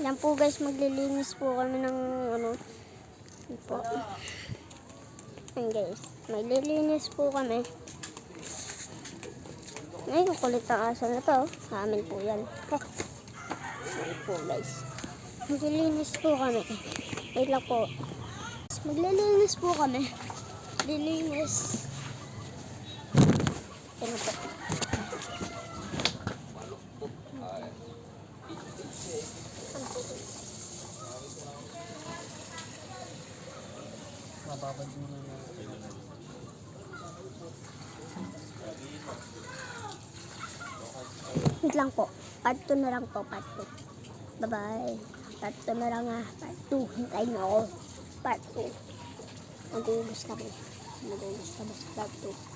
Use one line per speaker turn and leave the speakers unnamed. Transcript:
Yan po guys, maglilinis po kami ng ano. Yan po. Yan guys, maglilinis po kami. Ay, kukulit ang aso na to. Amin po yan. Yan po guys. Maglilinis po kami. Wait lang po. Maglilinis po kami. Lilinis. Yan po.
Mababad muna na.
Wait lang po. Part 2 na lang po. Part 2. Bye-bye. Part 2 na lang ah. Part 2. Hintayin mo ako. Part 2. Mag-uubos kami. Mag-uubos kami sa part 2.